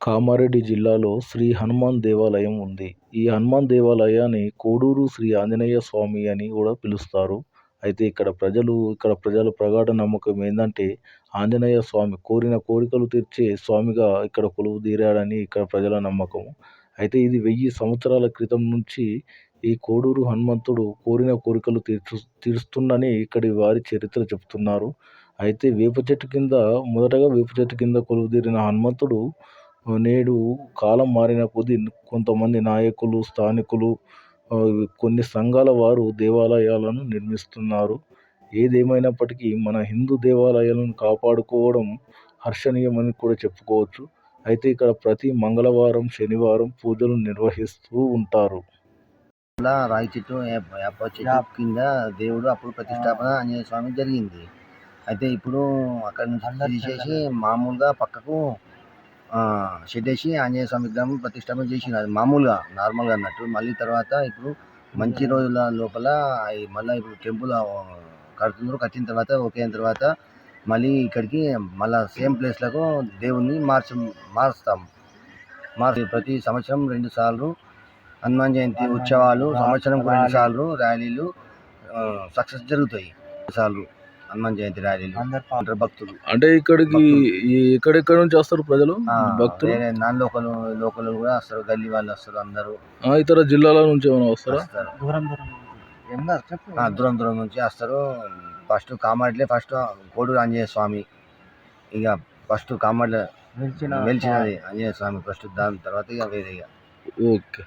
కామారెడ్డి జిల్లాలో శ్రీ హనుమాన్ దేవాలయం ఉంది. ఈ హనుమాన్ దేవాలయాన్ని కోడూరు శ్రీ ఆంజనేయ స్వామి అని కూడా పిలుస్తారు. అయితే ఇక్కడ ప్రజల ప్రగాఢ నమ్మకం ఏందంటే ఆంజనేయ స్వామి కోరిన కోరికలు తీర్చే స్వామిగా ఇక్కడ కొలువుదీరాడని ఇక్కడ ప్రజల నమ్మకం. అయితే ఇది 1000 సంవత్సరాల క్రితం నుంచి ఈ కోడూరు హనుమంతుడు కోరిన కోరికలు తీరుస్తుండని ఇక్కడి వారి చరిత్ర చెప్తున్నారు. అయితే మొదటగా వేప చెట్టు కింద కొలువుదీరిన హనుమంతుడు నేడు కాలం మారిన కొద్దీ కొంతమంది నాయకులు, స్థానికులు, కొన్ని సంఘాల వారు దేవాలయాలను నిర్మిస్తున్నారు. ఏదేమైనప్పటికీ మన హిందూ దేవాలయాలను కాపాడుకోవడం హర్షణీయమని కూడా చెప్పుకోవచ్చు. అయితే ఇక్కడ ప్రతి మంగళవారం, శనివారం పూజలు నిర్వహిస్తూ ఉంటారు. రాయి చెట్టు, వేప చెట్టు కింద దేవుడు అప్పుడు ప్రతిష్టాపన ఆంజనేయ స్వామి జరిగింది. అయితే ఇప్పుడు అక్కడ నుంచి తీసేసి మామూలుగా పక్కకు షెడ్ వేసి ఆంజనేయ స్వామి విగ్రహం ప్రతిష్టాపన చేసిన, అది మామూలుగా నార్మల్గా అన్నట్టు. మళ్ళీ తర్వాత ఇప్పుడు మంచి రోజుల లోపల మళ్ళీ ఇప్పుడు టెంపుల్ కడుతున్నారు. కట్టిన తర్వాత ఓకే అయిన తర్వాత మళ్ళీ ఇక్కడికి మళ్ళీ సేమ్ ప్లేస్లకు దేవుణ్ణి మారుస్తాం. ప్రతి సంవత్సరం 2 సార్లు హనుమాన్ జయంతి ఉత్సవాలు, సంవత్సరంకు 2 సార్లు ర్యాలీలు సక్సెస్ జరుగుతాయి. 2 సార్లు హనుమాన్ జయంతి ర్యాలీలు అందరు భక్తులు. అంటే ఇక్కడికి ఎక్కడెక్కడ నుంచి వస్తారు ప్రజలు, భక్తులు? నాన్ లోకల్ కూడా వస్తారు, గల్లీ వాళ్ళు వస్తారు అందరూ. ఇతర జిల్లాల నుంచి ఏమైనా వస్తారా? దూరం దూరం నుంచి వస్తారు. ఫస్ట్ కామారెడ్డి, ఫస్ట్ కోడూరు ఆంజనేయ స్వామి, ఇక ఫస్ట్ కామారెడ్డి వెలిచినది ఆంజనేయ స్వామి ఫస్ట్, దాని తర్వాత ఇక వేరే. ఓకే.